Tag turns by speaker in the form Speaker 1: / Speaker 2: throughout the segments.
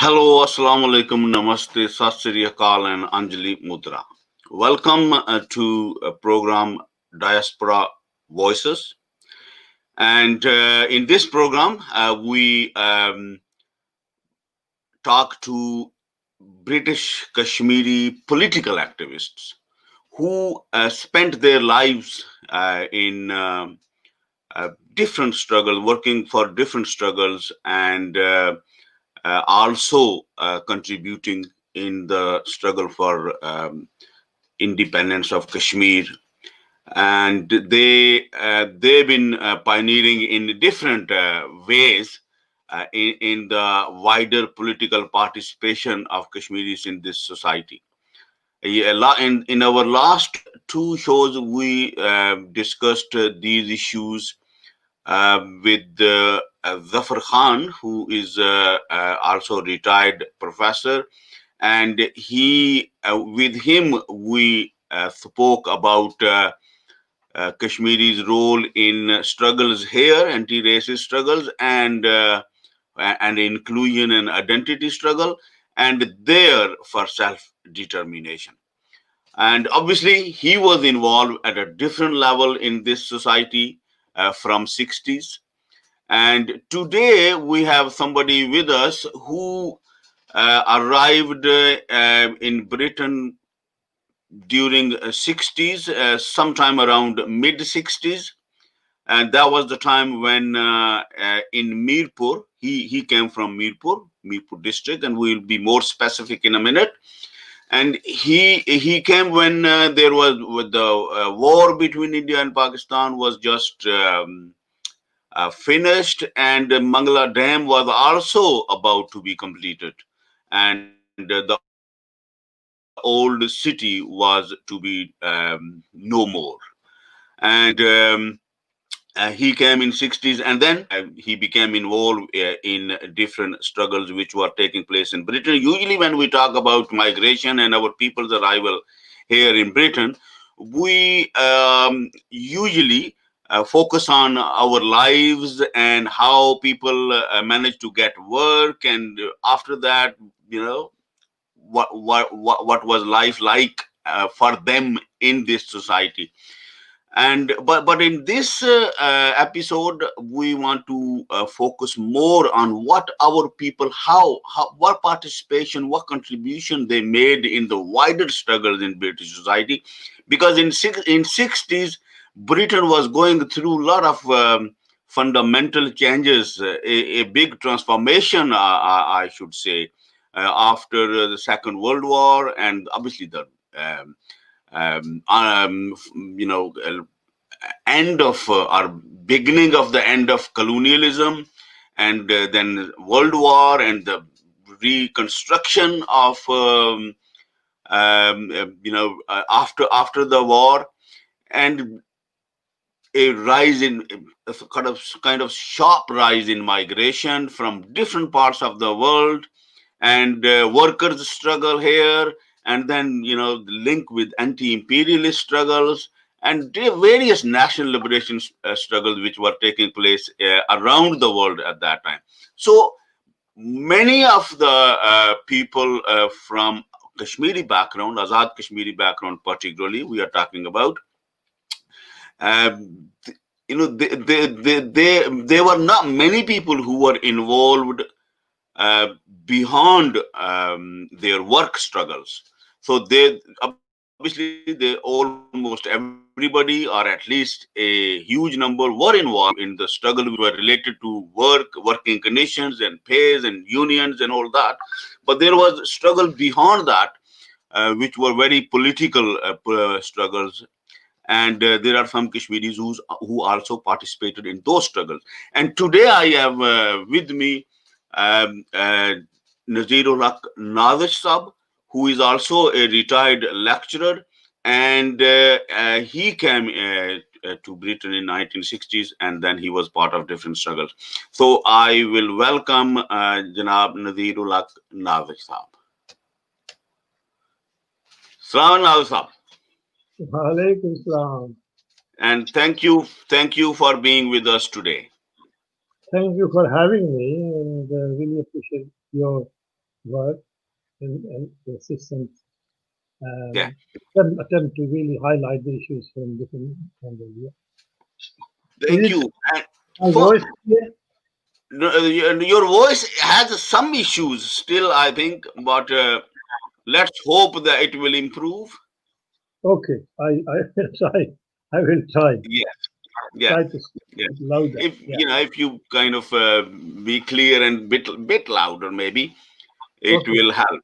Speaker 1: Hello, Assalamu alaikum, Namaste, Sat Sri Akal, and Anjali Mudra. Welcome to a program Diaspora Voices. And in this program, we talk to British Kashmiri political activists who spent their lives in different struggles, working for different struggles, and also contributing in the struggle for independence of Kashmir. And they've been pioneering in different ways in the wider political participation of Kashmiris in this society. In our last two shows, we discussed these issues with Zafar Khan, who is also a retired professor, and with him we spoke about Kashmiri's role in struggles here, anti-racist struggles, and inclusion and identity struggle, and there for self-determination. And obviously, he was involved at a different level in this society from 60s. And today we have somebody with us who arrived in Britain during 60s, sometime around mid 60s. And that was the time when in Mirpur, he came from Mirpur district, and we'll be more specific in a minute. And he came when there was with the war between India and Pakistan was just finished, and Mangala Dam was also about to be completed, and the old city was to be no more. And he came in 60s, and then he became involved in different struggles which were taking place in Britain. Usually when we talk about migration and our people's arrival here in Britain, we usually focus on our lives and how people manage to get work, and after that, you know, what was life like for them in this society. And but in this episode we want to focus more on what our people, how what participation, what contribution they made in the wider struggles in British society, because in 60s Britain was going through a lot of fundamental changes, a big transformation, I should say, after the Second World War, and obviously the um, you know, end of or beginning of the end of colonialism, and then World War, and the reconstruction of after the war, and a rise in a kind of sharp rise in migration from different parts of the world, and workers struggle here, and then, you know, the link with anti-imperialist struggles and various national liberation struggles which were taking place around the world at that time. So many of the people from Kashmiri background, Azad Kashmiri background particularly, we are talking about, um, you know, there were not many people who were involved uh, beyond their work struggles. So they obviously, almost everybody, or at least a huge number, were involved in the struggle which were related to work, working conditions, and pays, and unions, and all that. But there was struggle beyond that, which were very political struggles. And there are some Kashmiris who also participated in those struggles. And today I have with me Nazir Haq Nazish Sab, who is also a retired lecturer, and he came to Britain in 1960s, and then he was part of different struggles. So I will welcome Janab Nazir Haq Nazish Sab. Salam Nazish Sab.
Speaker 2: Walaikum Salam.
Speaker 1: And thank you for being with us today.
Speaker 2: Thank you for having me, and really appreciate your work and assistance
Speaker 1: Yeah.
Speaker 2: and attempt to really highlight the issues from different angles. Yeah. Is
Speaker 1: Thank
Speaker 2: it
Speaker 1: you. And
Speaker 2: my
Speaker 1: for
Speaker 2: voice clear?
Speaker 1: your voice has some issues still, I think, but let's hope that it will improve.
Speaker 2: Okay, I try. I will try.
Speaker 1: Yeah, yeah,
Speaker 2: Try to
Speaker 1: yeah.
Speaker 2: speak louder.
Speaker 1: If
Speaker 2: Yeah.
Speaker 1: if you kind of be clear and bit louder, maybe it
Speaker 2: Okay.
Speaker 1: will help.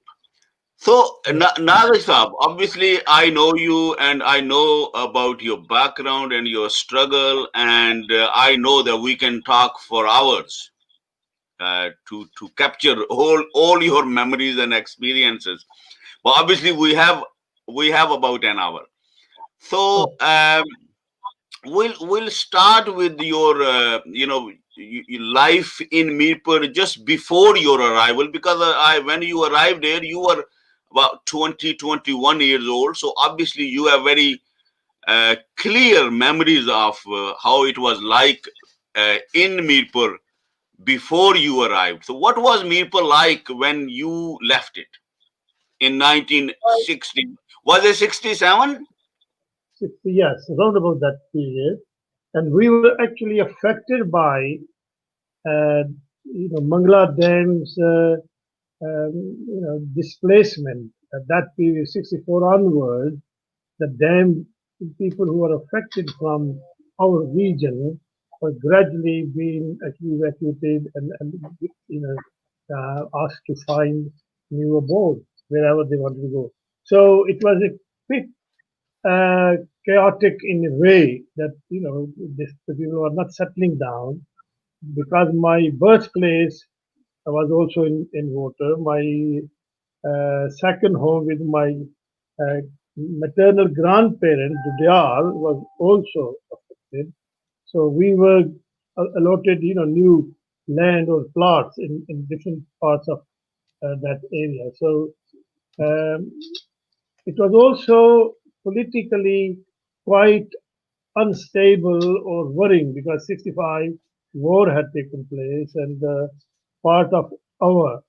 Speaker 1: So,
Speaker 2: Yeah.
Speaker 1: Nazir Saab, obviously, I know you and I know about your background and your struggle, and I know that we can talk for hours to capture all your memories and experiences. But obviously, we have about an hour. So,
Speaker 2: Oh,
Speaker 1: we'll start with your life in Mirpur just before your arrival, because I when you arrived there you were about 21 years old, so obviously you have very clear memories of how it was like in Mirpur before you arrived. So what was Mirpur like when you left it in 1960? Was it 67?
Speaker 2: 60 years, around about that period, and we were actually affected by uh, Mangla Dam's displacement at that period, 64 onward. The dam people who are affected from our region were gradually being actually evacuated and asked to find new abode wherever they wanted to go. So it was a bit chaotic in a way that the people were not settling down because my birthplace was also in water. My second home with my uh, maternal grandparent, Dudayal, was also affected. So we were allotted, new land or plots in different parts of that area. So um, it was also politically quite unstable or worrying because 65 war had taken place and part of our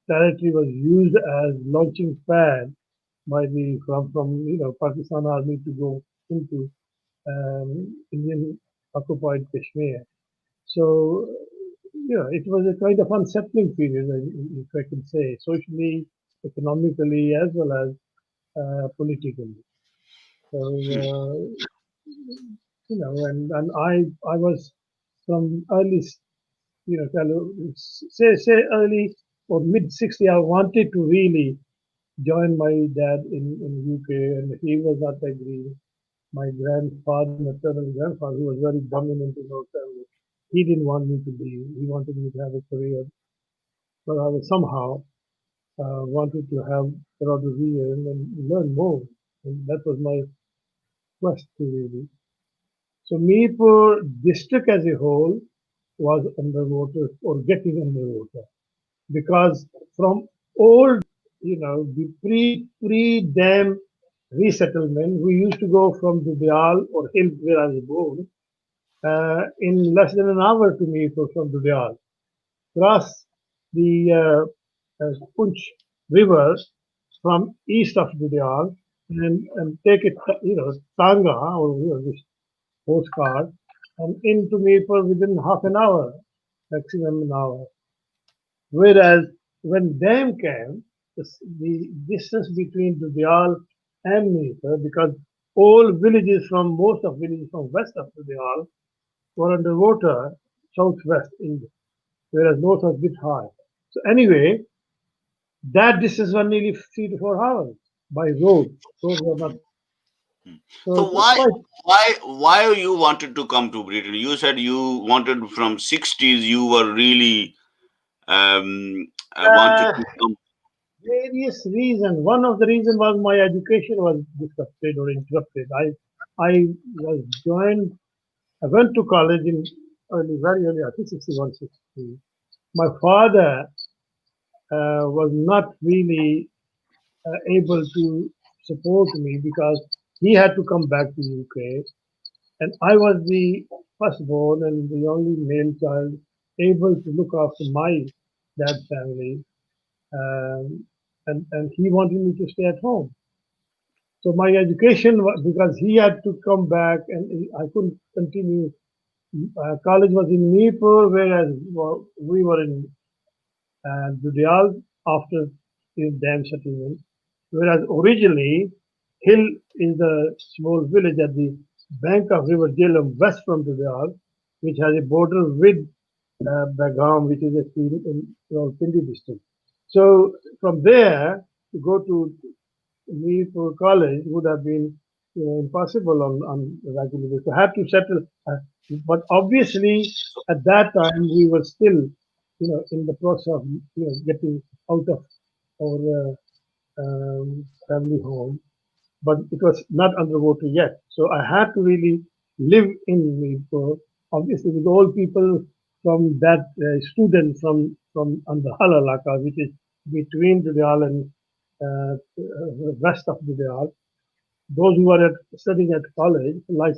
Speaker 2: territory was used as launching pad by the from Pakistan army to go into Indian occupied Kashmir. So it was a kind of unsettling period, if I can say, socially, economically, as well as politically. So and I was from early, say early or mid 60. I wanted to really join my dad in UK, and he was not agreeing. My grandfather, maternal grandfather, who was very dominant in our family, he didn't want me to be. He wanted me to have a career, but I was somehow wanted to have a career and learn more, and that was my quest to really. So Mirpur district as a whole was underwater or getting underwater because from old, the pre-dam resettlement, we used to go from the Duyal or hill where I was born in less than an hour to Mirpur from Duyal, cross the Punch River from east of Duyal and take it, Tanga or this postcard and into Maple within half an hour, maximum an hour. Whereas when dam came, the distance between Dudyal and Maple, because all villages from most of villages from west of Dudyal were underwater, southwest India, whereas north was a bit high. So anyway, that distance was nearly 3 to 4 hours by road. Roads were not so
Speaker 1: So
Speaker 2: it was quite
Speaker 1: why you wanted to come to Britain? You said you wanted from 60s. You were really wanted
Speaker 2: uh,
Speaker 1: to come.
Speaker 2: various reasons. One of the reasons was my education was disrupted or interrupted. I was joined. I went to college in very early, I think 61, 62. My father was not really able to support me because he had to come back to UK, and I was the firstborn and the only male child able to look after my dad's family. um, and he wanted me to stay at home. So my education, because he had to come back and I couldn't continue. College was in Mirpur, whereas we were in Dudyal after the dam settlement. Whereas originally, Hill is a small village at the bank of River Jhelum, west from Dudyal, which has a border with Bagham, which is a field in Rawalpindi district. So from there to go to me for college would have been impossible on a regular basis. I had to settle, but obviously at that time we were still, in the process of getting out of our family home, but it was not underwater yet. So I had to really live in Meerpur, obviously with all people from that students from Andhal Alaka, which is between Dudyal and west of Dudyal. Those who were studying at college, like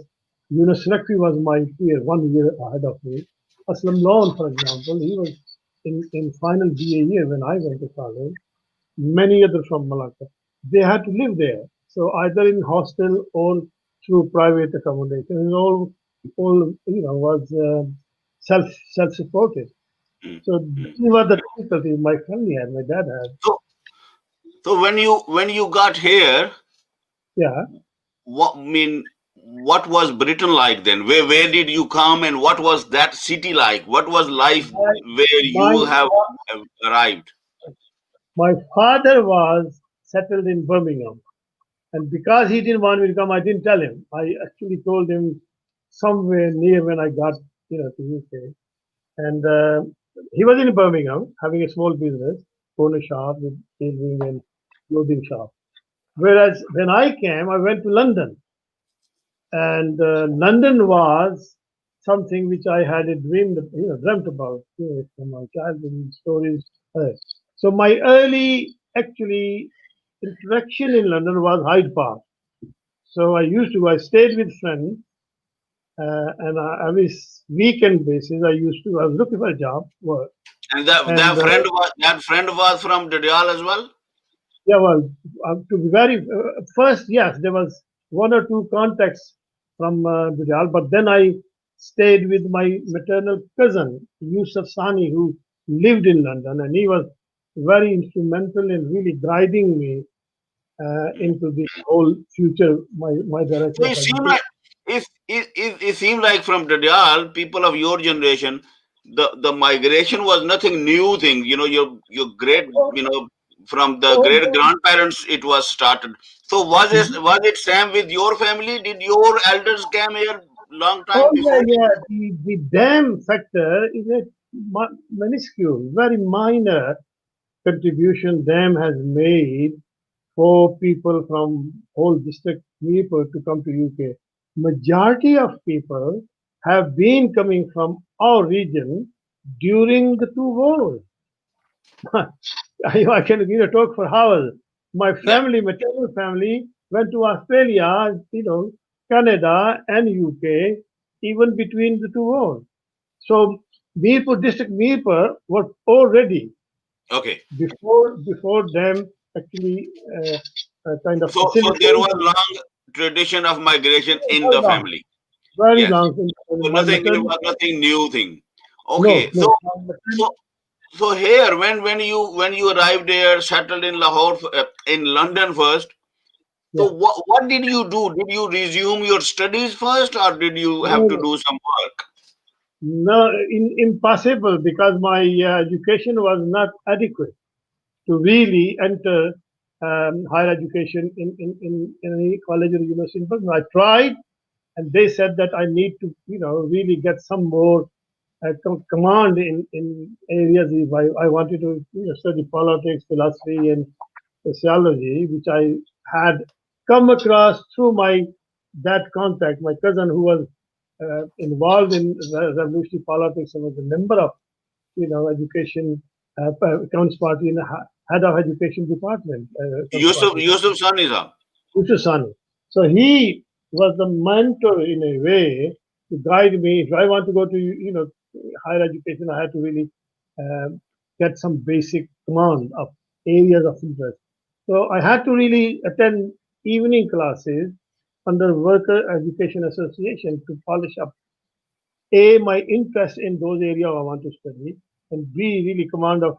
Speaker 2: Yunus Rakfi was my peer, 1 year ahead of me. Aslam Lawn, for example, he was in final BA year when I went to college. Many others from Malacca. They had to live there. So either in hostel or through private accommodation. And all was self supported.
Speaker 1: Mm,
Speaker 2: So
Speaker 1: mm.
Speaker 2: these were the difficulties my family had, my dad had.
Speaker 1: So, so when you got here,
Speaker 2: Yeah.
Speaker 1: what was Britain like then? Where did you come, and what was that city like? What was life
Speaker 2: My
Speaker 1: where
Speaker 2: my
Speaker 1: you have arrived?
Speaker 2: my father was settled in Birmingham. And because he didn't want me to come, I didn't tell him. I actually told him somewhere near when I got, to UK. And he was in Birmingham having a small business, corner shop with tailoring and clothing shop. Whereas when I came, I went to London, and London was something which I had dreamt about, from my childhood stories. Uh, So my early actually interaction in London was Hyde Park. So I stayed with friends, and every weekend basis, I was looking for a job, work,
Speaker 1: And that
Speaker 2: and
Speaker 1: that friend was from Dadial as well.
Speaker 2: yeah, well, to be very first, yes, there was one or two contacts from Bujal, but then I stayed with my maternal cousin Yusuf Sani, who lived in London, and he was very instrumental in really guiding me into the whole future, my direction
Speaker 1: So
Speaker 2: of
Speaker 1: it seemed
Speaker 2: education.
Speaker 1: like if it seemed like from Dadial, people of your generation, the migration was nothing new thing. Your great from the
Speaker 2: Oh,
Speaker 1: great grandparents it was started. So was it same with your family? Did your elders came here long
Speaker 2: oh
Speaker 1: time
Speaker 2: yeah,
Speaker 1: before?
Speaker 2: yeah. The dam factor is a minuscule, very minor contribution dam has made for people from whole district people to come to UK. Majority of people have been coming from our region during the two wars. I can talk for hours. My
Speaker 1: Yeah.
Speaker 2: family, maternal family, went to Australia, Canada and UK, even between the two wars. So Mirpur district, Mirpur was already
Speaker 1: Okay.
Speaker 2: before them actually kind of
Speaker 1: So there was
Speaker 2: facilitated.
Speaker 1: long tradition of migration in
Speaker 2: Very
Speaker 1: the
Speaker 2: long,
Speaker 1: family.
Speaker 2: very
Speaker 1: Yes.
Speaker 2: long.
Speaker 1: So
Speaker 2: My
Speaker 1: nothing, it
Speaker 2: maternal,
Speaker 1: was nothing new thing.
Speaker 2: no,
Speaker 1: Okay.
Speaker 2: no,
Speaker 1: So
Speaker 2: my maternal,
Speaker 1: so so here when you arrived there, settled in Lahore, in London first.
Speaker 2: yeah.
Speaker 1: So what did you do? Did you resume your studies first, or did you have to
Speaker 2: No,
Speaker 1: do some work?
Speaker 2: no, impossible because my education was not adequate to really enter higher education in any college or university in Pakistan. I tried, and they said that I need to, really get some more command in areas. If I wanted to study politics, philosophy, and sociology, which I had come across through my that contact, my cousin who was involved in revolutionary politics and was a member of education Counts Party in the head of education department Counts
Speaker 1: Yusuf
Speaker 2: Party.
Speaker 1: Yusuf Saniza.
Speaker 2: Utusani. So he was the mentor in a way to guide me. If I want to go to higher education, I had to really um, get some basic command of areas of interest. So I had to really attend evening classes under Worker Education Association to polish up A, my interest in those areas I want to study, and B, really command of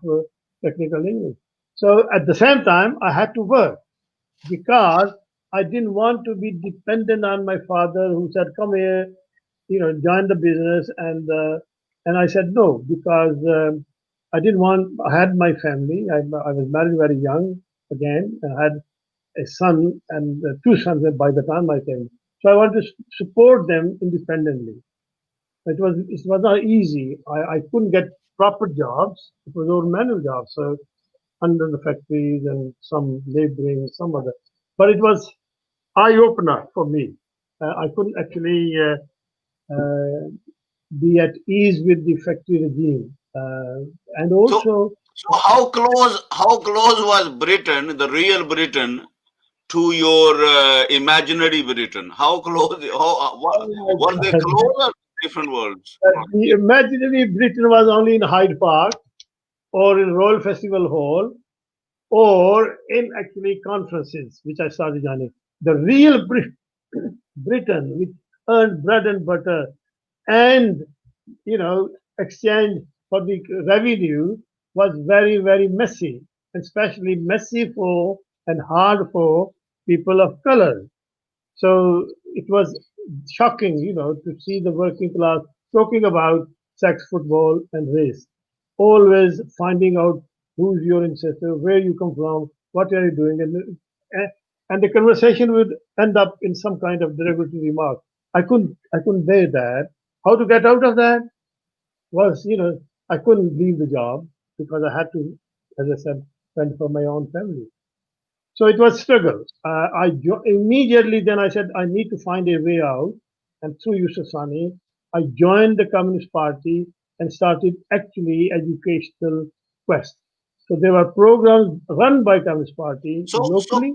Speaker 2: technical English. So at the same time, I had to work because I didn't want to be dependent on my father who said, come here, join the business. And I said no because I didn't want, I had my family. I was married very young again and I had a son and two sons by the time I came. So I wanted to support them independently. It was not easy. I couldn't get proper jobs. It was all manual jobs. So under the factories and some laboring, some other. But it was eye opener for me. I couldn't actually uh, be at ease with the factory regime, and
Speaker 1: So,
Speaker 2: also
Speaker 1: so how close was Britain, the real Britain, to your imaginary Britain? How close?
Speaker 2: oh my
Speaker 1: Were they
Speaker 2: God,
Speaker 1: close or different worlds?
Speaker 2: the imaginary Britain was only in Hyde Park or in Royal Festival Hall or in actually conferences, which I started joining. The real Britain, which earned bread and butter and you know exchange for the revenue, was very very messy, and especially messy for and hard for people of color. So it was shocking, to see the working class talking about sex, football, and race, always finding out who's your ancestor, where you come from, what are you doing, and the conversation would end up in some kind of derogatory remark. I couldn't bear that. How to get out of that was, I couldn't leave the job because I had to, as I said, fend for my own family. So it was struggle. Immediately then I said I need to find a way out, and through Yusuf Sani, I joined the Communist Party and started actually educational quest. So there were programs run by Communist Party
Speaker 1: So, so,
Speaker 2: locally.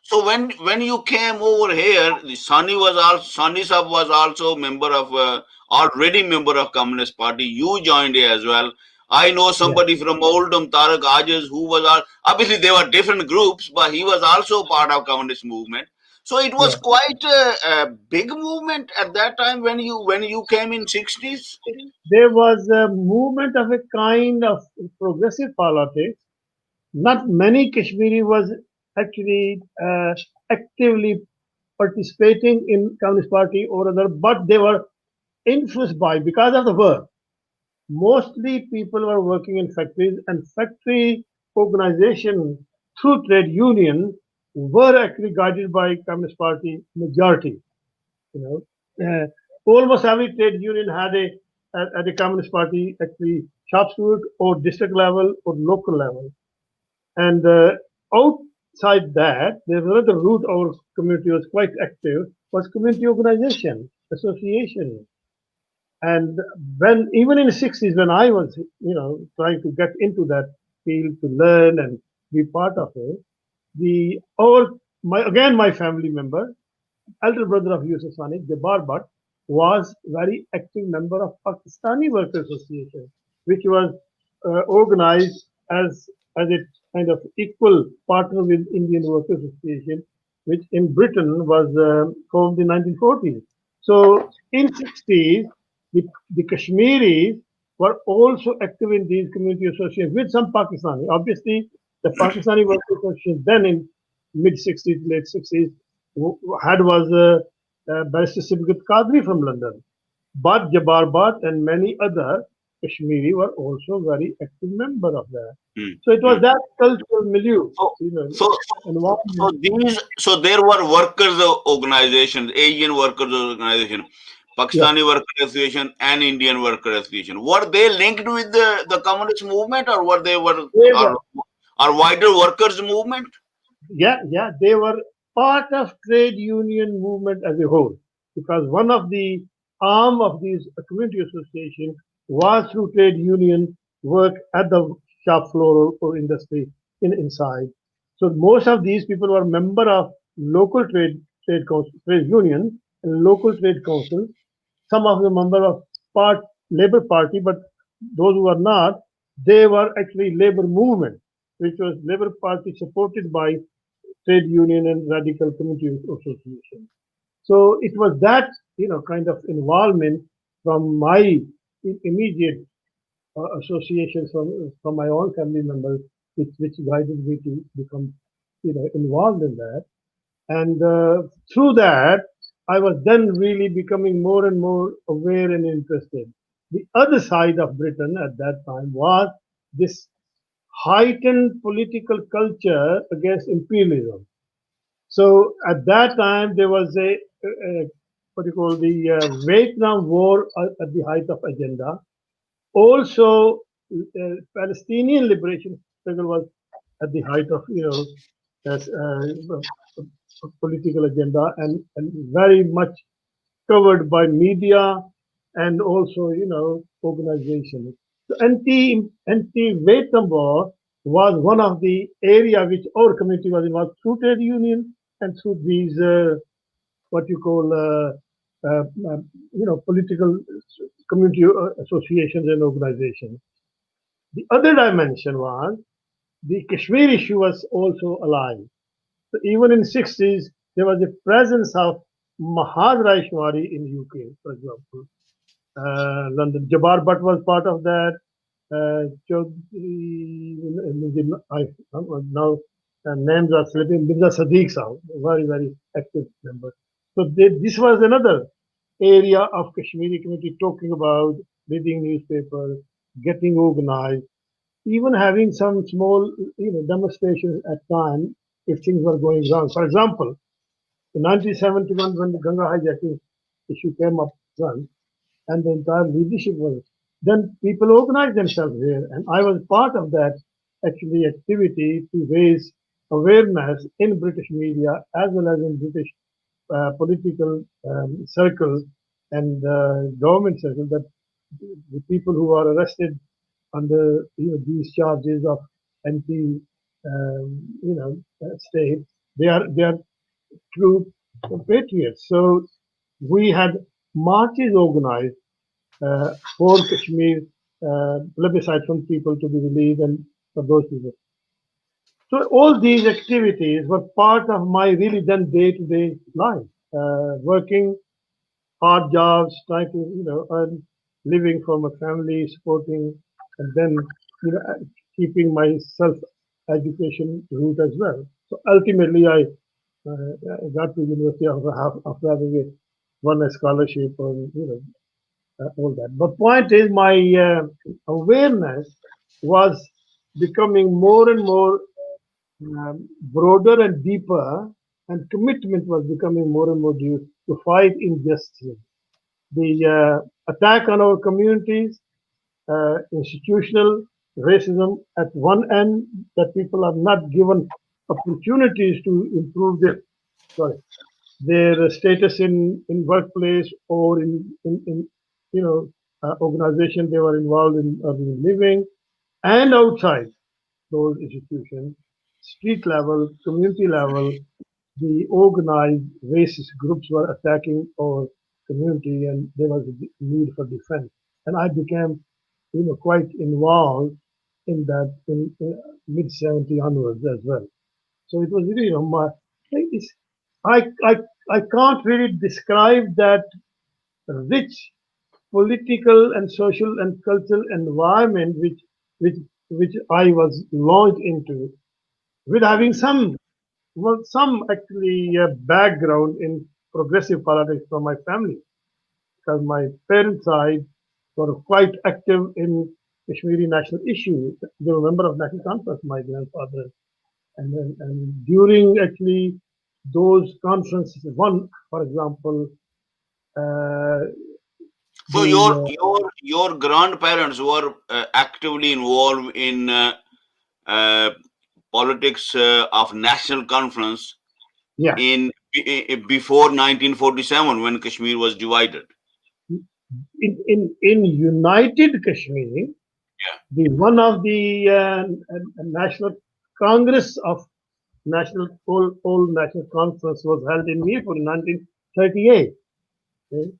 Speaker 1: so when you came over here, the Sani Sab was also member of already member of Communist Party. You joined it as well. I know
Speaker 2: Yeah,
Speaker 1: somebody from Oldham, Tariq Ajiz, who was obviously they were different groups, but he was also part of Communist movement. So it was
Speaker 2: yeah.
Speaker 1: quite a big movement at that time when you came in 60s.
Speaker 2: There was a movement of a kind of progressive politics. Not many Kashmiri was actually actively participating in Communist Party or other, but they were influenced by because of the work. Mostly people were working in factories, and factory organization through trade union were actually guided by Communist Party majority. You know, almost every trade union had a Communist Party actually shop steward or district level or local level. And outside that, there's another route our community was quite active was community organization, association. And when even in the 60s, when I was, trying to get into that field to learn and be part of it, the our my family member, elder brother of Yusuf Sani, Jabbar Bhatt, was very active member of Pakistani Workers Association, which was organized as a kind of equal partner with Indian Workers Association, which in Britain was formed in 1940s. So in 60s, the Kashmiris were also active in these community associations with some Pakistani. Obviously, the Pakistani Workers Association then in mid 60s, late 60s, had was Barrister Sibgat Qadri from London. But Jabbar Bhatt and many other Kashmiri were also very active member of that.
Speaker 1: Hmm,
Speaker 2: So it was
Speaker 1: hmm.
Speaker 2: that cultural milieu,
Speaker 1: So, so, so
Speaker 2: environment.
Speaker 1: there were workers organizations, Asian workers organization,
Speaker 2: Yeah,
Speaker 1: Pakistani worker association, and Indian worker association. Were they linked with the communist movement, or
Speaker 2: they were.
Speaker 1: or wider workers movement?
Speaker 2: Yeah, they were part of trade union movement as a whole, because one of the arm of these community association was through trade union work at the shop floor or industry inside. So most of these people were member of local trade council, trade union and local trade council. Some of them member of Labor Party, but those who are not, they were actually labor movement. which was Labour Party supported by trade union and radical community association. So it was that kind of involvement from my immediate associations from my own family members, which guided me to become involved in that. And through that, I was then really becoming more and more aware and interested. The other side of Britain at that time was this heightened political culture against imperialism. So at that time, there was a what you call the Vietnam War at the height of agenda. Also, Palestinian liberation struggle was at the height of as, political agenda and very much covered by media and also organizations. So anti Vietnam War was one of the area which our community was involved through trade union and through these what you call political community associations and organizations. The other dimension was the Kashmir issue was also alive. So even in 60s, there was a presence of Mahad Raishwari in UK, for example. London. Jabbar Bhatt was part of that. Chaudhry, now names are slipping. Mirza Sadiq Saab, very, very active member. So this was another area of Kashmiri community talking about reading newspaper, getting organized, even having some small demonstrations at time if things were going wrong. For example, in 1971, when the Ganga hijacking issue came up front, and the entire leadership was, then people organized themselves here, and I was part of that actually activity to raise awareness in British media as well as in British political circles and government circles that the people who are arrested under these charges of anti state, they are true patriots. So we had marches organized for Kashmir, plebiscite from people to be released and for those people. So all these activities were part of my really then day-to-day life, working hard jobs, trying to earn living for my family, supporting, and then keeping my self-education route as well. So ultimately, I got to University after having won a scholarship on all that. But point is, my awareness was becoming more and more broader and deeper, and commitment was becoming more and more due to fight injustice. The attack on our communities, institutional racism at one end, that people are not given opportunities to improve sorry, their status in workplace or in organization they were involved in urban living and outside those institutions, street level, community level, the organized racist groups were attacking our community and there was a need for defense. And I became, quite involved in that in mid 70 onwards as well. So it was really, it's, I, I, I can't really describe that rich political and social and cultural environment which, which I was launched into with having some actually background in progressive politics from my family, because my parents' side were quite active in Kashmiri national issues. They were member of National Conference, my grandfather, and during actually those conferences, one, for example, uh,
Speaker 1: So
Speaker 2: the
Speaker 1: your grandparents were actively involved in uh, politics of national conference
Speaker 2: yeah,
Speaker 1: before 1947 when Kashmir was divided.
Speaker 2: in United Kashmir,
Speaker 1: Yeah.
Speaker 2: the one of the national congress of national all national conference was held in Mirpur in 1938. Okay?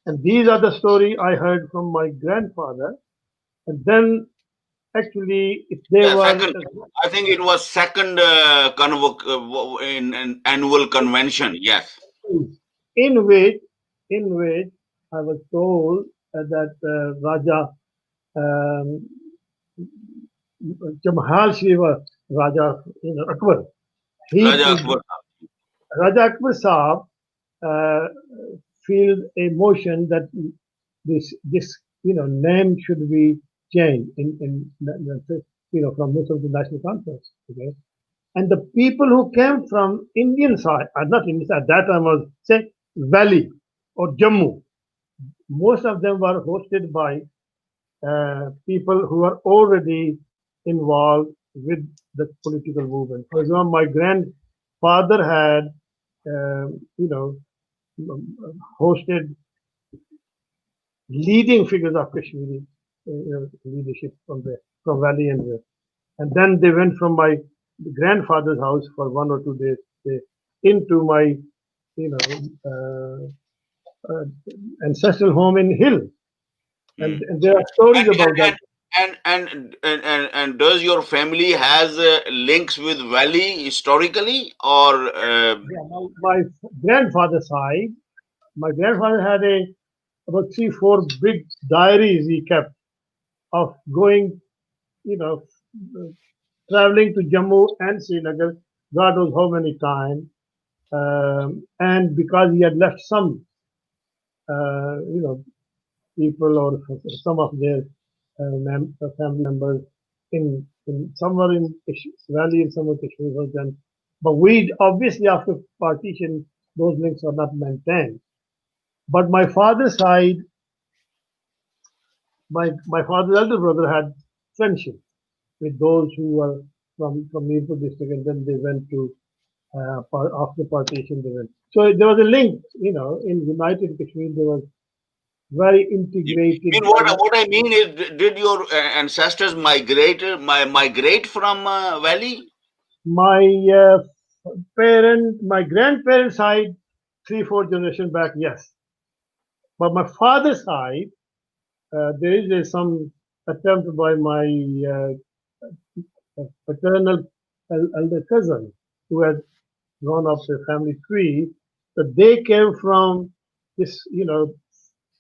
Speaker 2: And these are the story I heard from my grandfather. And then actually, if they
Speaker 1: Yeah,
Speaker 2: were
Speaker 1: second. I think it was second in an annual convention. Yes.
Speaker 2: in which in which I was told that Raja um, Jamhal Shiva Raja, Akbar, he
Speaker 1: Raja Akbar.
Speaker 2: Raja Akbar Sahab uh, feel a motion that this name should be changed from Muslim to National Conference. Okay, and the people who came from Indian side, not Indian side, at that time was say Valley or Jammu. Most of them were hosted by people who are already involved with the political movement. For example, my grandfather had, you know, hosted leading figures of Kashmiri leadership from Valley and then they went from my grandfather's house for 1 or 2 days into my you know ancestral home in Hill,
Speaker 1: Hmm.
Speaker 2: and there are stories
Speaker 1: And,
Speaker 2: about that.
Speaker 1: and does your family has links with Valley historically or
Speaker 2: Yeah, my grandfather's side, my grandfather had about 3, 4 big diaries he kept of going, you know, traveling to Jammu and Srinagar, God knows how many times, and because he had left some, people or some of their family members in somewhere in Valley and somewhere Kashmir was then. But we obviously after partition those links are not maintained. But my father's side, my father's elder brother had friendship with those who were from Mirpur district, and then they went to after partition they went. So there was a link, in United Kashmir there was very
Speaker 1: you
Speaker 2: integrated.
Speaker 1: mean what I mean is did your ancestors migrate from Valley?
Speaker 2: My my grandparents' side, 3, 4 generations back, yes. But my father's side, there is some attempt by my paternal elder cousin who had gone up the family tree. That they came from this,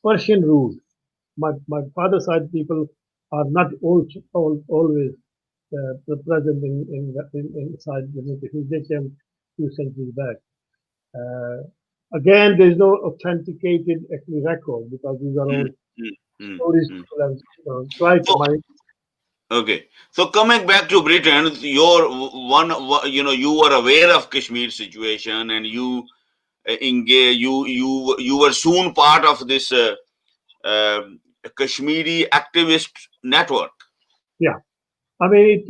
Speaker 2: Persian rule. My father's side people are not always present inside the Nation. They came few centuries back. Uh, Again, there is no authenticated actually record because these are
Speaker 1: Hmm,
Speaker 2: all
Speaker 1: hmm, hmm,
Speaker 2: stories
Speaker 1: hmm.
Speaker 2: people have tried to
Speaker 1: So
Speaker 2: mine.
Speaker 1: okay, so coming back to Britain, you were aware of Kashmir situation, and you engage you were soon part of this Kashmiri activist network.
Speaker 2: Yeah, I mean,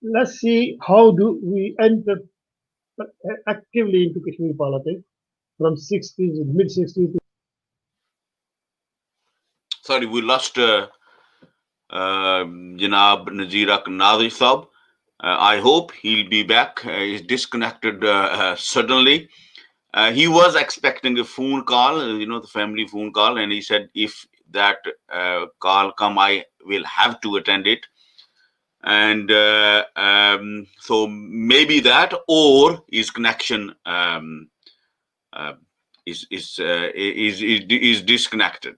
Speaker 2: let's see how do we enter actively into Kashmir politics from 60s, mid 60s.
Speaker 1: Sorry, we lost Janab Nazir Haq Nazish Sahab. I hope he'll be back. He's disconnected suddenly. He was expecting a phone call, the family phone call, and he said if that call come, I will have to attend it. And so maybe that or his connection uh, is disconnected.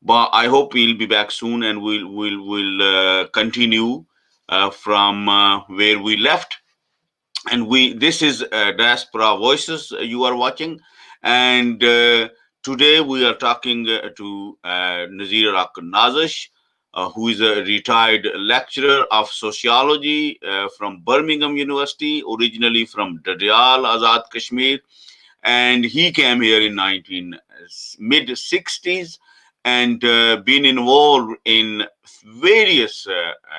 Speaker 1: But I hope he'll be back soon, and we'll continue from where we left. And this is Diaspora Voices you are watching, and today we are talking to Nazir Haq Nazish, who is a retired lecturer of sociology from Birmingham University, originally from Dadiyal, Azad Kashmir, and he came here in 19 mid 60s and been involved in various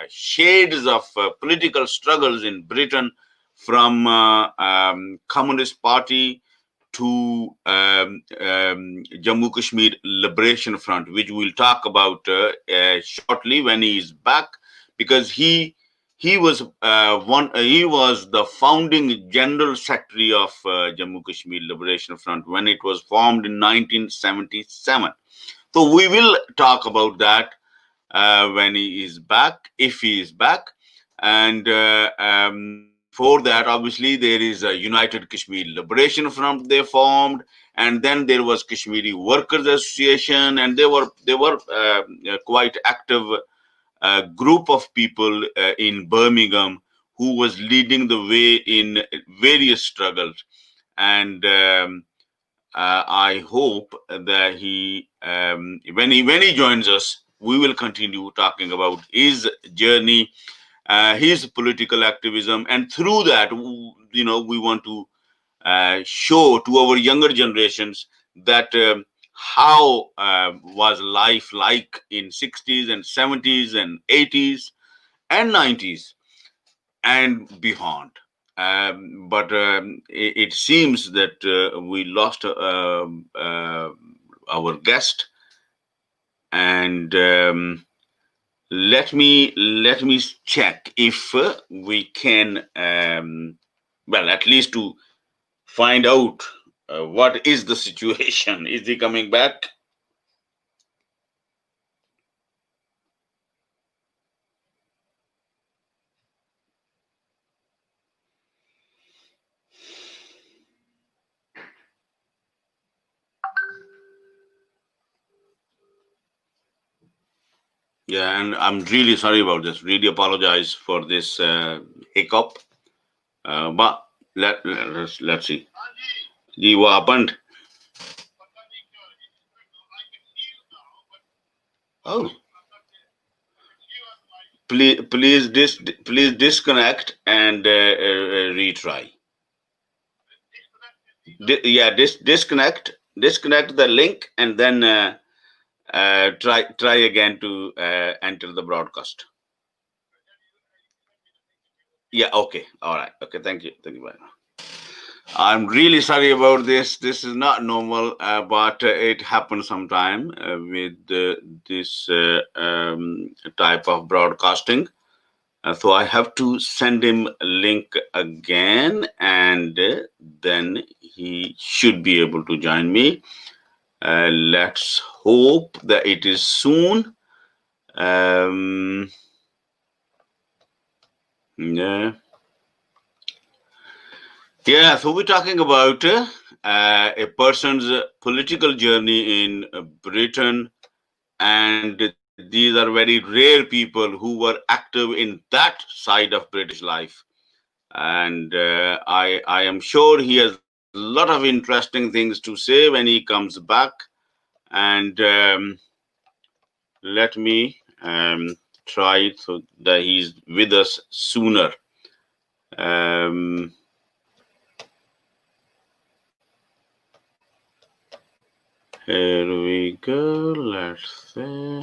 Speaker 1: shades of political struggles in Britain, from Communist Party to Jammu Kashmir Liberation Front, which we'll talk about shortly when he is back, because he was the founding general secretary of Jammu Kashmir Liberation Front when it was formed in 1977. So we will talk about that when he is back, if he is back. And before that, obviously, there is a United Kashmir Liberation Front they formed, and then there was Kashmiri Workers Association, and they were quite active group of people in Birmingham who was leading the way in various struggles. And I hope that when he joins us, we will continue talking about his journey, his political activism, and through that, we want to show to our younger generations that how was life like in 60s and 70s and 80s and 90s and beyond. But it seems that we lost our guest, and let me check if we can, well, at least to find out what is the situation. Is he coming back? Yeah, and I'm really sorry about this. Really apologize for this hiccup. But let's see. Ji, what happened? Oh, please disconnect and retry. Yeah, disconnect the link and then try again to enter the broadcast. Yeah. Okay. All right. Okay. Thank you very much. I'm really sorry about this. This is not normal, but it happens sometime with this type of broadcasting. So I have to send him a link again, and then he should be able to join me. Let's hope that it is soon. Yeah. Yeah, so we're talking about a person's political journey in Britain, and these are very rare people who were active in that side of British life. And I am sure he has a lot of interesting things to say when he comes back. And let me try so that he's with us sooner. Um, Here we go. Let's see.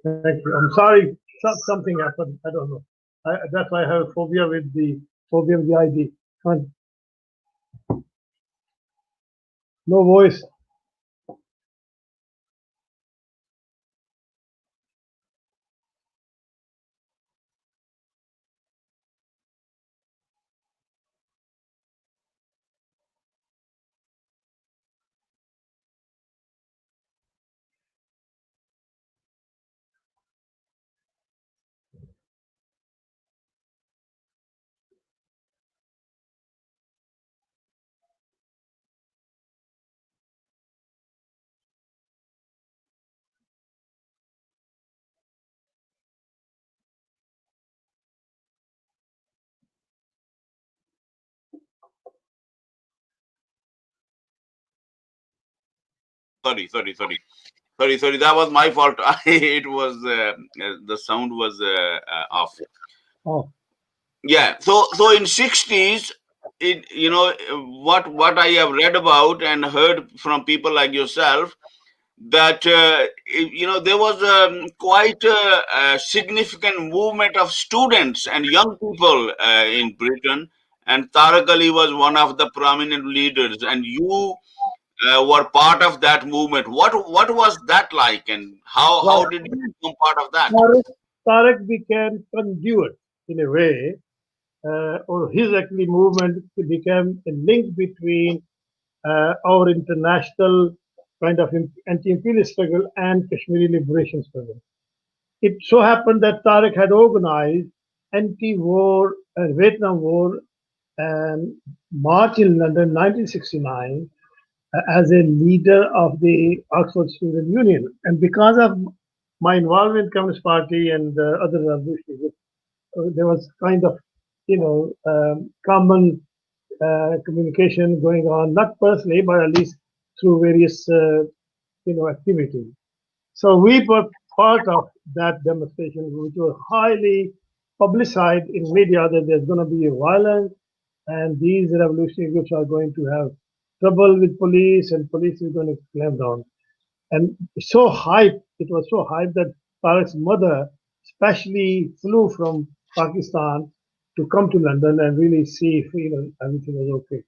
Speaker 2: Thank you. I'm sorry, something happened. I don't know. That's why I have a phobia with the ID. Fine. No voice.
Speaker 1: Sorry. Sorry, that was my fault. It was the sound was off.
Speaker 2: Oh,
Speaker 1: Yeah. So in 60s, it what I have read about and heard from people like yourself, that there was quite a significant movement of students and young people in Britain, and Tariq Ali was one of the prominent leaders, and you were part of that movement. What was that like, and how
Speaker 2: well,
Speaker 1: did you become part of that?
Speaker 2: Tariq, Tariq became conduit in a way, or his actually movement became a link between our international kind of anti-imperialist struggle and Kashmiri liberation struggle. It so happened that Tariq had organized anti-war Vietnam War march in London 1969 as a leader of the Oxford Student Union. And because of my involvement in Communist Party and other revolutionaries, there was kind of, common communication going on, not personally, but at least through various, activities. So we were part of that demonstration, which was highly publicized in media that there's going to be a violence and these revolutionary groups are going to have trouble with police and police is going to clamp down. And it was so hyped that Tariq's mother especially flew from Pakistan to come to London and really see if everything was okay.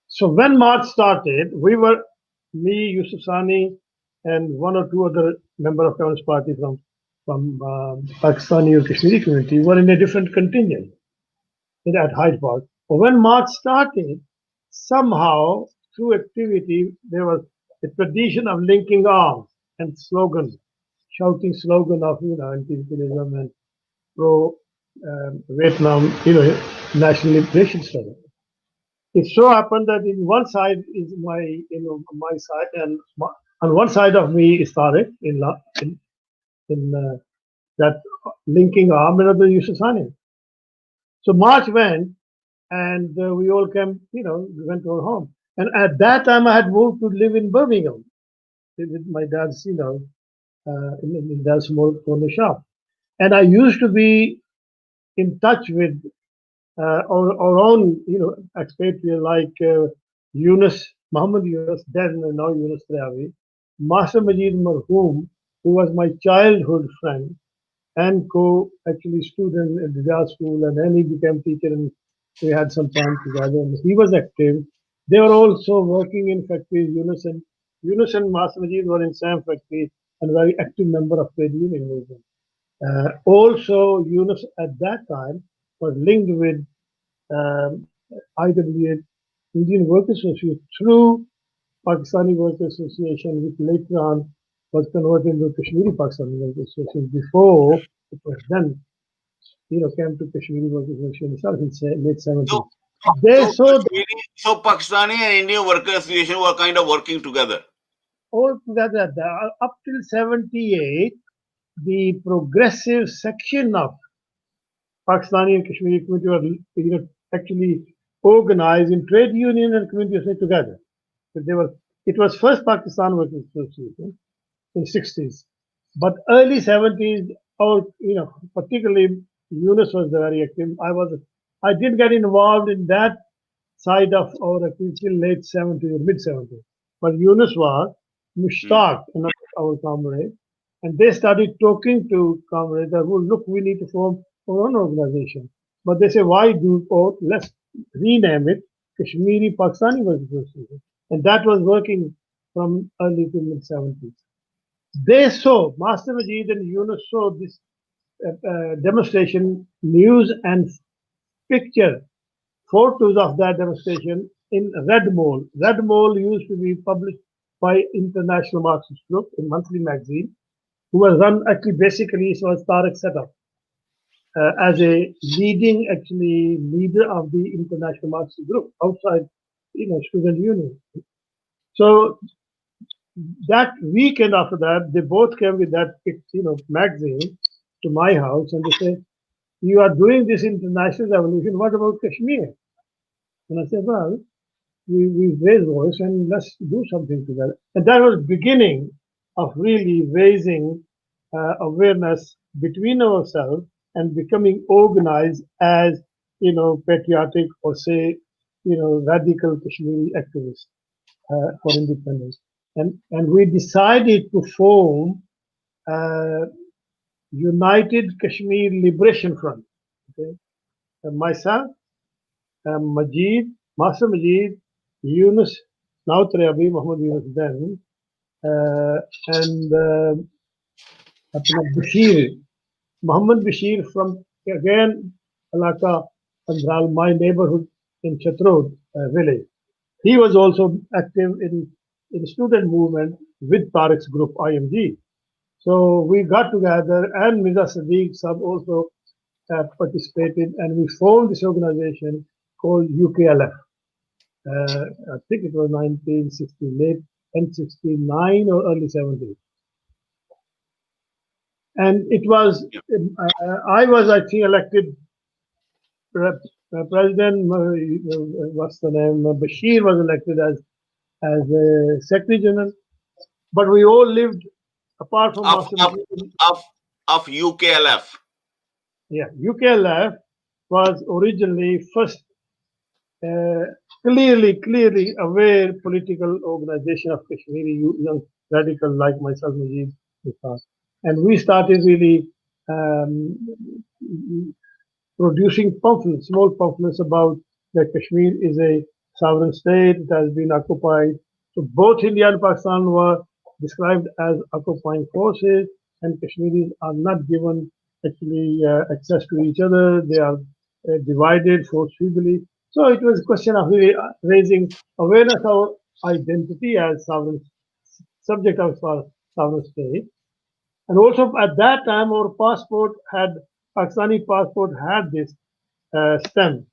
Speaker 2: So when March started, we were me, Yusuf Sani, and one or two other member of Communist Party from Pakistani or Kashmiri community were in a different contingent at Hyde Park. But when March started, somehow through activity there was a tradition of linking arms and slogan, shouting slogan of anti-imperialism and pro Vietnam, national liberation struggle. It so happened that in one side is my side, and on one side of me is Tariq in that linking arm, and other Yusuf Sani. So March went, and we all came, we went to our home. And at that time, I had moved to live in Birmingham with my dad's, in dad's small corner shop. And I used to be in touch with our own, expatriate like Muhammad Yunus, then now Yunus Travi, Master Majid Marhoom, who was my childhood friend and actually student at the Dal school, and then he became teacher, and we had some time together. And he was active. They were also working in factories. Yunus and Master Majid were in same factory and very active member of trade union movement. Also, Yunus at that time was linked with um, IWA, Indian Workers Association, through Pakistani Workers Association, which later on was converted into Kashmiri Pakistani Workers Association. Before it was then, came to Kashmiri Workers Association itself in late
Speaker 1: So
Speaker 2: 70s. They
Speaker 1: so
Speaker 2: saw that
Speaker 1: Pakistani and Indian Worker Association were kind of working together.
Speaker 2: all together, up till 78, the progressive section of Pakistani and Kashmiri community were actually organized in trade union and community association together. So it was first Pakistan Workers Association in 60s, but early 70s, particularly Yunus was very active. I did get involved in that side of our activity till late 70s or mid 70s. But Yunus was
Speaker 1: Hmm.
Speaker 2: Mushtaq, our comrade, and they started talking to comrades that, well, look, we need to form our own organization. But they say, why do, or let's rename it Kashmiri Pakistani Workers Association. And that was working from early to mid 70s. They saw, Master Majid and Yunus saw this demonstration news and picture photos of that demonstration in Red Mole. Red Mole used to be published by International Marxist Group, a monthly magazine, who was run actually basically so was Tariq set up as a leader of the International Marxist Group outside, student union. So that weekend after that, they both came with that, magazine to my house and they said, "You are doing this international revolution. What about Kashmir?" And I said, "Well, we raise voice and let's do something together." And that was beginning of really raising awareness between ourselves and becoming organized as, patriotic or say, radical Kashmiri activists for independence. And we decided to form uh, United Kashmir Liberation Front. Okay? And myself, Majid, Master Majid, Yunus, now Trabi, Muhammad Yunus then, uh, and Bashir, Muhammad Bashir from, again, Alaka, Andral, my neighborhood in Chatrod village. He was also active in student movement with Tariq's group IMG. So we got together, and Mirza Sadiq Sab also participated, and we formed this organization called UKLF. I think it was 1960, late and 69 or early 70s. And it was, I was, I think, elected president, what's the name, Bashir was elected as a secretary general, but we all lived apart from
Speaker 1: of
Speaker 2: Master
Speaker 1: of
Speaker 2: Majid.
Speaker 1: of, of UKLF.
Speaker 2: Yeah, UKLF was originally first uh, clearly aware political organization of Kashmiri young radical like myself, Najib, and we started really um, producing pamphlets, small pamphlets about that Kashmir is a sovereign state, it has been occupied. So both India and Pakistan were described as occupying forces, and Kashmiris are not given actually access to each other. They are divided forcibly. So it was a question of really raising awareness of identity as sovereign subject of sovereign state. And also at that time, our passport had Pakistani passport had this stem,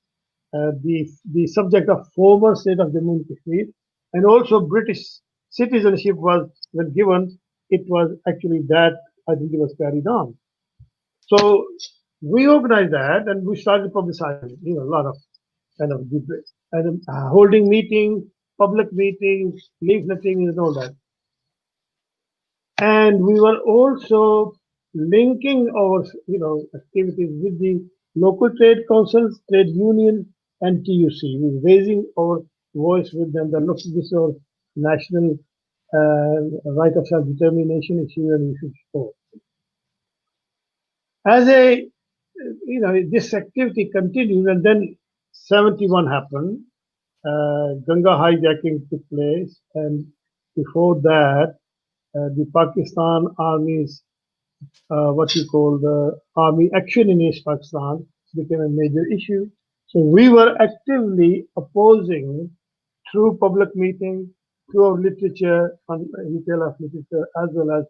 Speaker 2: the subject of former state of Jammu and Kashmir, and also British citizenship was when given. It was actually that identity was carried on. So we organized that, and we started publicizing, a lot of kind of debate and holding meetings, public meetings, leafleting, and all that. And we were also linking our activities with the local trade councils, trade unions, and TUC. We were raising our voice with them that look, this is our national right of self-determination issue, and we should support. As a this activity continued, and then 71 happened. Ganga hijacking took place, and before that, the Pakistan Army's what you call the army action in East Pakistan became a major issue. So we were actively opposing through public meetings, through our literature, on retail of literature, as well as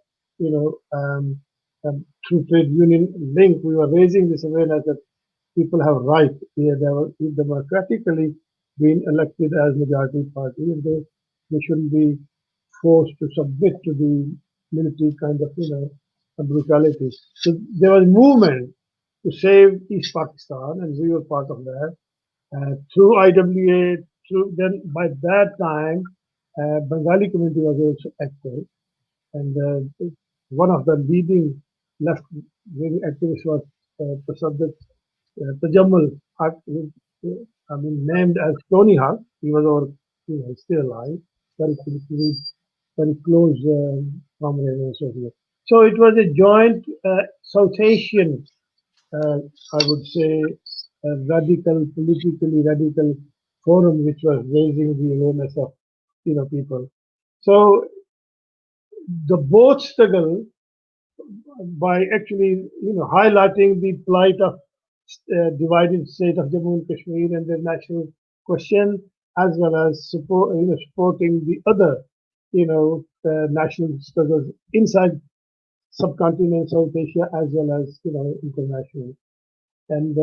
Speaker 2: through trade union link. We were raising this awareness that people have right. They were democratically being elected as majority party, and they shouldn't be forced to submit to the military kind of brutality. So there was movement to save East Pakistan, and we were part of that through IWA. Through then by that time, Bengali community was also active, and one of the leading left-wing activists was Prasadat Tajammal Haq, named as Tony Haq. He was our, still alive, very, very close comrade and associate. So it was a joint South Asian, I would say, radical, politically radical forum, which was raising the awareness of people. So the both struggle by actually highlighting the plight of divided state of Jammu and Kashmir and the national question, as well as supporting the other national struggles inside subcontinent South Asia as well as international. And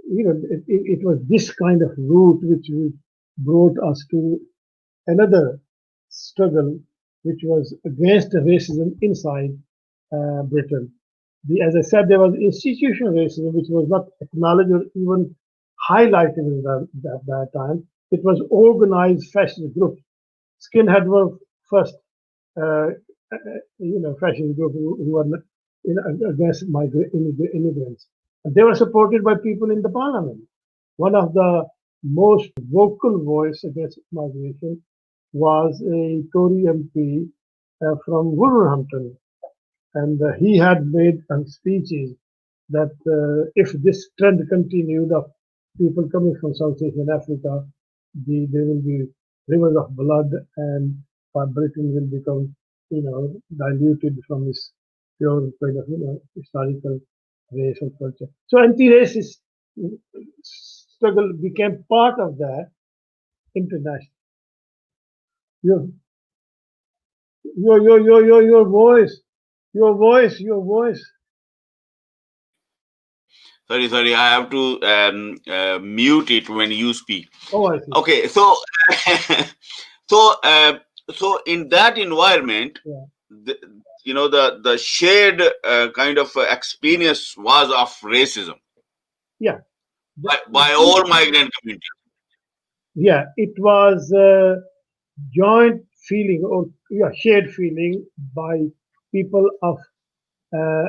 Speaker 2: it was this kind of route which brought us to another struggle, which was against racism inside Britain. As I said, there was institutional racism which was not acknowledged or even highlighted at that time. It was organized fascist groups. Skinhead were first uh, fascist group who were against immigrants. And they were supported by people in the parliament. One of the most vocal voice against migration was a Tory MP from Wolverhampton, and he had made speeches that if this trend continued of people coming from South Asia and Africa, there will be rivers of blood, and Britain will become, diluted from its pure kind of, historical race or culture. So anti-racist struggle became part of that international. Your, your voice, your voice.
Speaker 1: Sorry, I have to mute it when you speak.
Speaker 2: Oh, I see.
Speaker 1: Okay, so so so in that environment,
Speaker 2: Yeah.
Speaker 1: the, the shared kind of experience was of racism
Speaker 2: Yeah.
Speaker 1: by all migrant communities.
Speaker 2: Yeah, it was a joint feeling or shared feeling by people of uh,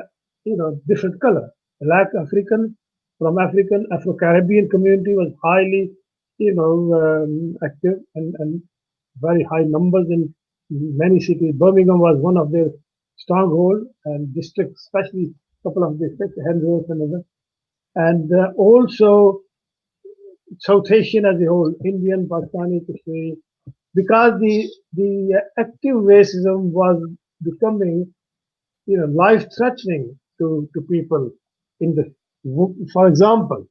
Speaker 2: different color. Black African, from African, Afro-Caribbean community was highly active, and very high numbers in many cities. Birmingham was one of their stronghold, and districts, especially a couple of districts, Henry and others. And also South Asian as a whole, Indian, Pakistani, Kashmiri, because the active racism was becoming life threatening to people in the. For example,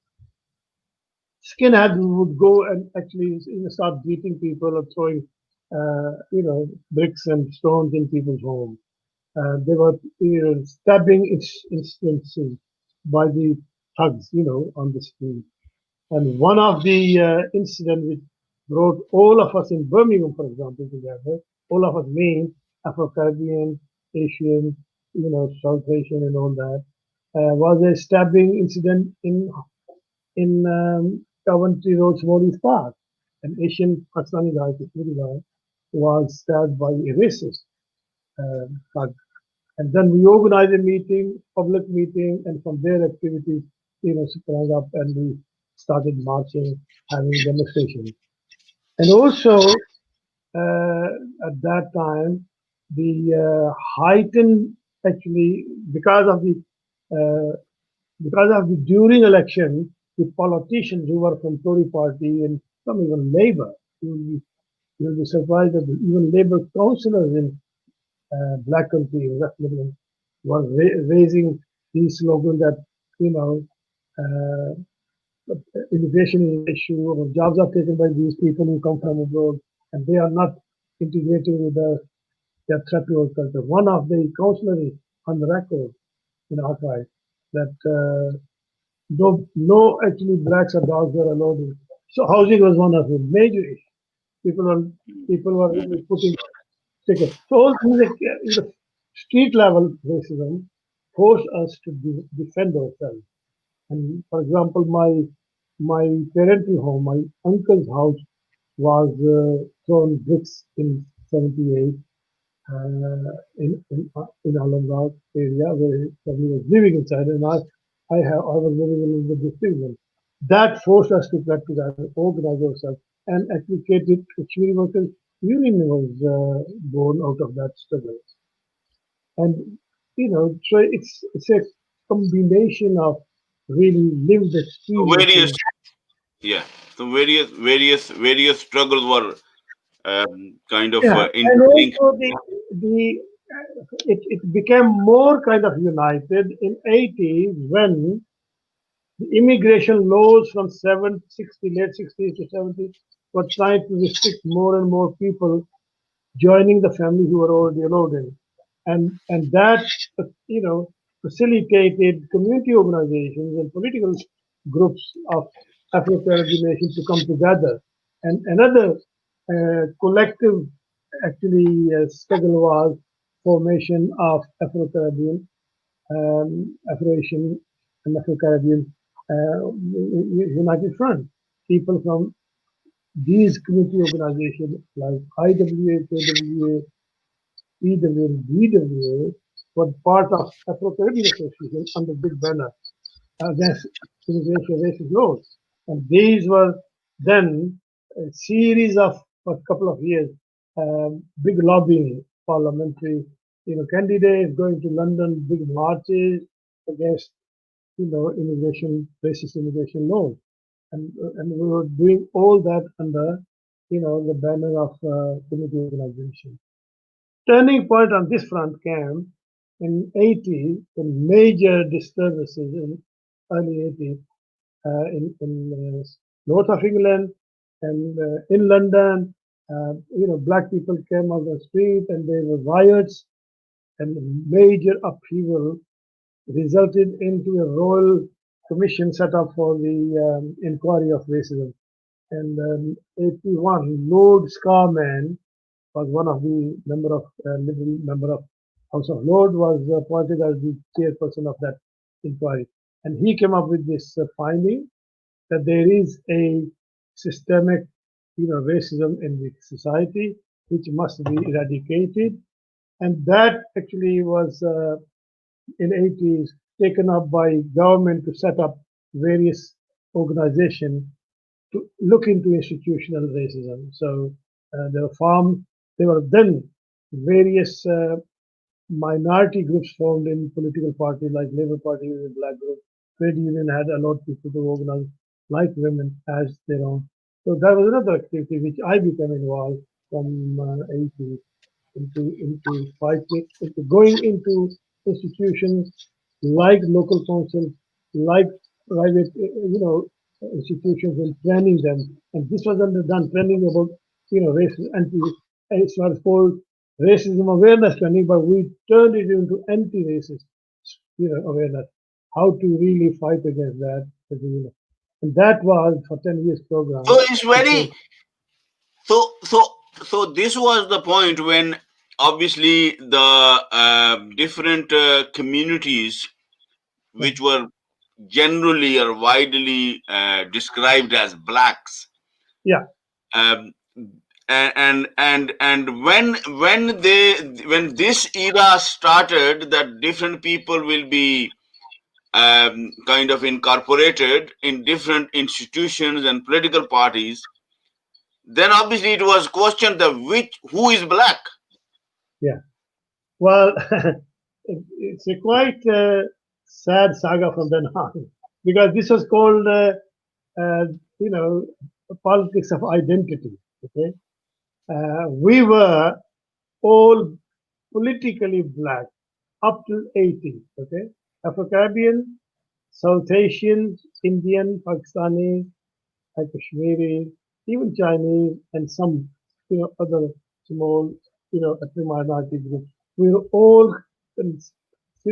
Speaker 2: skinheads would go and actually start beating people or throwing bricks and stones in people's homes. There were stabbing instances by the thugs, on the street. And one of the incidents which brought all of us in Birmingham, for example, together, all of us mean Afro-Caribbean, Asian, South Asian and all that, was a stabbing incident in Coventry Road, Morris Park. An Asian Pakistani guy, Kashmiri guy, was stabbed by a racist thug. And then we organized a meeting, public meeting, and from there activities, sprang up, and we started marching, having demonstrations. And also at that time, the heightened actually uh, because of the during election, the politicians who were from Tory party and some even Labour, you will be, you will be surprised that even Labour councillors in Black country in West Midlands were raising these slogans that you know uh, immigration is an issue, or jobs are taken by these people who come from abroad, and they are not integrated with their threat to our culture. One of the councillors is on the record in archive that no actually blacks or dogs were allowed in. So housing was one of the major issues. People were really putting stickers. So all things like street level racism forced us to defend ourselves. And for example, my parental home, my uncle's house was thrown bricks in '78 in Alamgad area where his family was living inside, and I was living in the district. That forced us to get together, organize ourselves, and actually created Kashmiri Workers Union was born out of that struggle. And so it's a combination of really lived
Speaker 1: So various,
Speaker 2: experiences.
Speaker 1: yeah, so various struggles were kind of
Speaker 2: Yeah, and
Speaker 1: interlinked.
Speaker 2: also the it became more kind of united in '80s when the immigration laws from 760 late '60s to '70s were trying to restrict more and more people joining the family who were already allowed in, and that you know facilitated community organizations and political groups of Afro-Caribbean nations to come together. And another collective actually struggle was formation of Afro-Caribbean, Afro-Asian, and Afro-Caribbean United Front. People from these community organizations like IWA, KWA, EWA and DWA were part of Afro-Caribbean Association under big banner against immigration racist laws. And these were then a series of, for a couple of years, big lobbying, parliamentary, candidates going to London, big marches against, racist immigration laws. And we were doing all that under, the banner of community organization. Turning point on this front came in 80s, the major disturbances in early 80s in north of England and in London. Black people came on the street and there were riots and major upheaval resulted into a royal commission set up for the inquiry of racism. And 81, Lord Scarman was one of the liberal member of House of Lords, was appointed as the chairperson of that inquiry. And he came up with this finding that there is a systemic, racism in the society which must be eradicated. And that actually was in 80s taken up by government to set up various organizations to look into institutional racism. So there were then various minority groups formed in political parties like Labour Party was a black group, trade union had allowed people to organize like women as their own. So that was another activity which I became involved from 80 into fighting, into going into institutions like local councils, like private, institutions and training them. And this was underdone training about, racism, it was called racism awareness training, but we turned it into anti-racist, awareness. How to really fight against that, and that was for 10 years program.
Speaker 1: So it's very so so so this was the point when obviously the different communities which were generally or widely described as blacks,
Speaker 2: Yeah,
Speaker 1: um, and when this era started, that different people will be kind of incorporated in different institutions and political parties, then obviously it was questioned that who is black.
Speaker 2: yeah. Well, it's a quite sad saga from then on because this was called, uh, you know, politics of identity. Okay, we were all politically black up to 80. Okay, Afro-Caribbean, South Asian, Indian, Pakistani, Kashmiri, even Chinese, and some, other small, ethnic minority groups. We were all,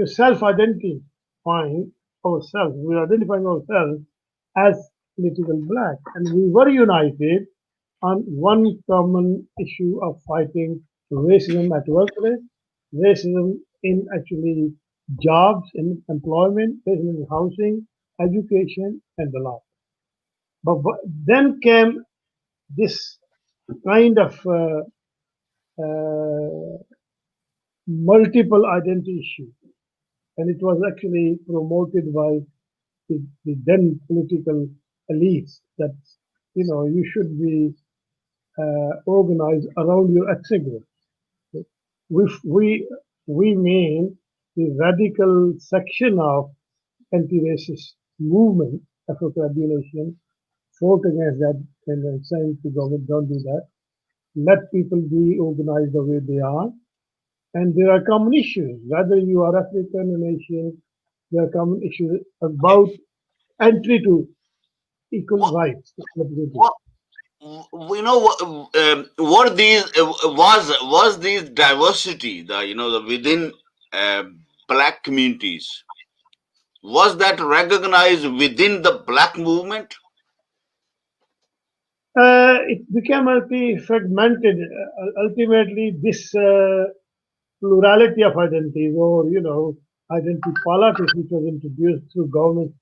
Speaker 2: self-identifying ourselves. We were identifying ourselves as political black, and we were united on one common issue of fighting racism at workplace, racism in actually jobs, in employment, racism in housing, education, and the like. But then came this kind of uh, multiple identity issue, and it was actually promoted by the then political elites that you should be organized around your ethnic group. We mean the radical section of anti-racist movement, Afro-Caribbean, fought against that and then saying to government, don't do that. Let people be organized the way they are. And there are common issues, whether you are African or Asian, there are common issues about entry to equal
Speaker 1: What,
Speaker 2: rights.
Speaker 1: what what these was these diversity, the within uh, black communities, was that recognized within the black movement?
Speaker 2: It became fragmented. Ultimately, this plurality of identities, or identity politics, which was introduced through government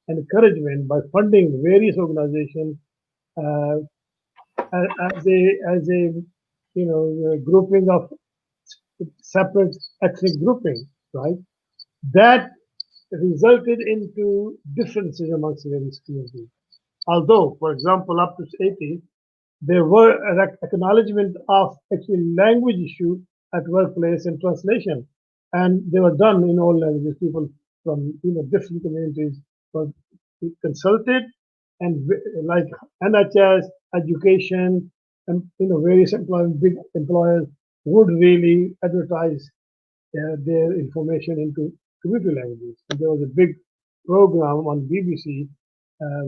Speaker 2: encouragement by funding various organizations as a grouping of separate ethnic grouping, right? That resulted into differences amongst various communities. Although, for example, up to 80s, there were an acknowledgement of actually language issue at workplace and translation, and they were done in all languages. People from different communities were consulted, and like NHS, education, and various big employers would really advertise their information into community languages. And there was a big program on BBC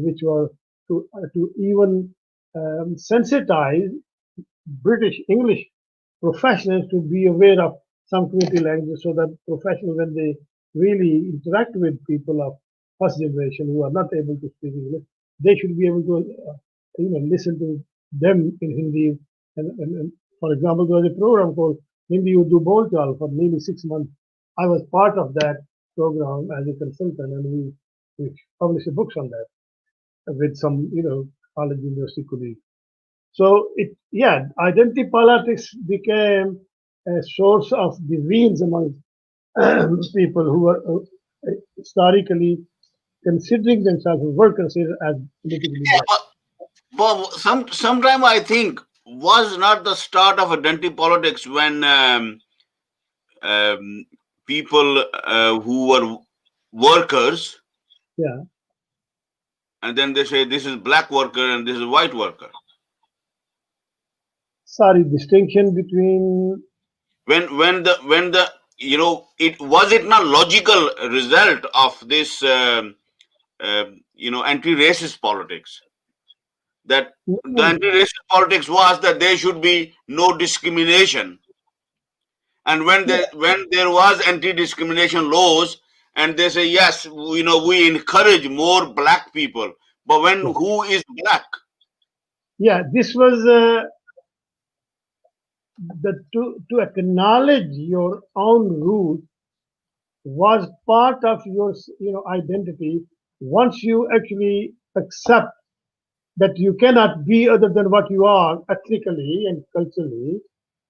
Speaker 2: which was to even sensitize British English professionals to be aware of some community languages so that professionals, when they really interact with people of first generation who are not able to speak English, they should be able to listen to them in Hindi. And for example, there was a program called Hindi Urdu Bolchal for nearly 6 months. I was part of that program as a consultant, and we published books on that with some college university colleagues. So identity politics became a source of divisions among people who were historically considering themselves, who were considered as politically
Speaker 1: Yeah,
Speaker 2: black.
Speaker 1: but sometime I think was not the start of identity politics when um, people who were workers,
Speaker 2: Yeah.
Speaker 1: and then they say this is black worker and this is white worker.
Speaker 2: Sorry, distinction between.
Speaker 1: When the it was it not logical result of this anti-racist politics, that the
Speaker 2: No,
Speaker 1: anti-racist politics was that there should be no discrimination, and
Speaker 2: yeah,
Speaker 1: when there was anti-discrimination laws, and they say yes, we encourage more black people, but when
Speaker 2: yeah,
Speaker 1: who is black?
Speaker 2: yeah. This was to acknowledge your own roots was part of your identity. Once you actually accept that you cannot be other than what you are ethnically and culturally,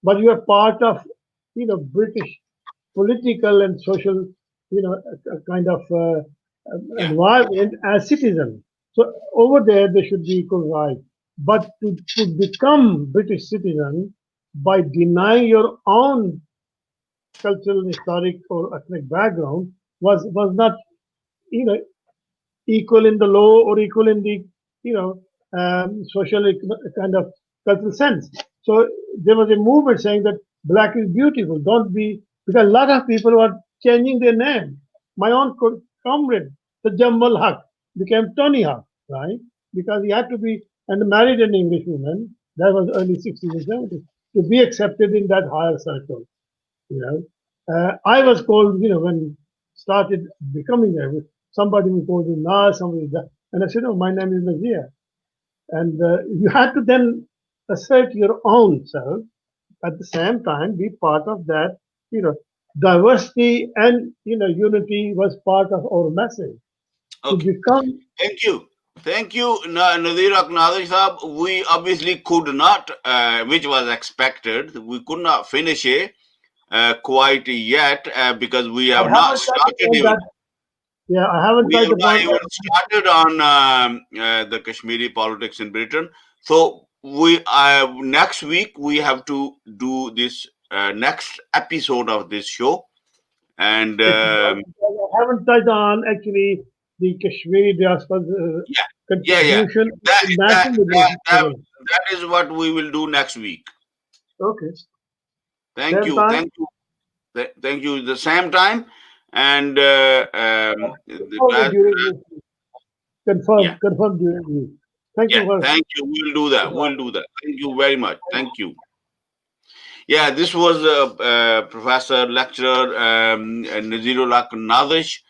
Speaker 2: but you are part of British political and social a kind of
Speaker 1: Yeah.
Speaker 2: environment as citizens. So over there they should be equal rights. But to become British citizen by denying your own cultural, historic, or ethnic background was not you know equal in the law or equal in the you know social kind of cultural sense. So there was a movement saying that black is beautiful. Don't be, because a lot of people were changing their name. My own comrade, the Jamal Haq, became Tony Haq, right? Because he had to be and married an English woman. That was early 60s and 70s to be accepted in that higher circle. You I was called, when started becoming there, somebody was called me Nas, somebody that, and I said, "Oh, my name is Nazir." And you had to then assert your own self at the same time, be part of that. You know, diversity and unity was part of our message to
Speaker 1: Okay.
Speaker 2: become.
Speaker 1: Thank you. Thank you, Nazir Haq Nazish Sahab. We obviously could not, which was expected, we could not finish it quite yet because we
Speaker 2: I
Speaker 1: have not
Speaker 2: haven't touched
Speaker 1: started
Speaker 2: upon
Speaker 1: even.
Speaker 2: that. Yeah, I haven't
Speaker 1: We
Speaker 2: touched
Speaker 1: have not
Speaker 2: upon.
Speaker 1: even started on the Kashmiri politics in Britain. So we next week we have to do this next episode of this show, and
Speaker 2: It was because I haven't touched on actually the Kashmiri diaspora's
Speaker 1: yeah, yeah.
Speaker 2: contribution to
Speaker 1: That, that
Speaker 2: national
Speaker 1: that
Speaker 2: liberation
Speaker 1: that
Speaker 2: struggle.
Speaker 1: that is what we will do next week.
Speaker 2: Okay.
Speaker 1: Thank
Speaker 2: Same
Speaker 1: you,
Speaker 2: time.
Speaker 1: thank you, thank you. The same time, and
Speaker 2: Confirm it during this week.
Speaker 1: yeah,
Speaker 2: Confirm during the week. Thank
Speaker 1: yeah.
Speaker 2: you for.
Speaker 1: Thank you. We'll do that. We'll do that. Thank you very much. Thank you. Yeah, this was Professor Lecturer Nazir Haq Nazish,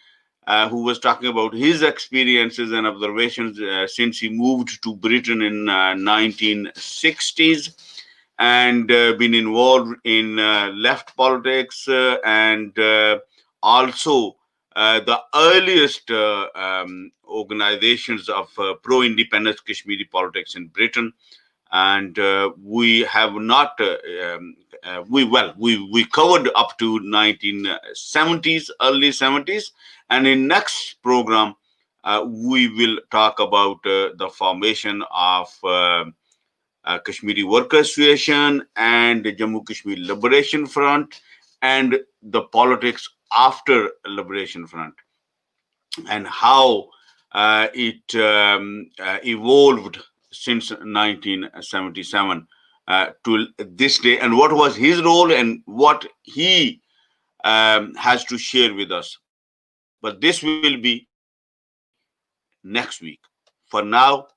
Speaker 1: who was talking about his experiences and observations since he moved to Britain in 1960s, and been involved in left politics and also the earliest organizations of pro-independence Kashmiri politics in Britain. And we have not we covered up to 1970s, early 70s, and in next program we will talk about the formation of Kashmiri Worker Association and the Jammu Kashmir Liberation Front, and the politics after Liberation Front, and how it evolved since 1977 to this day, and what was his role and what he has to share with us. But this will be next week. For now,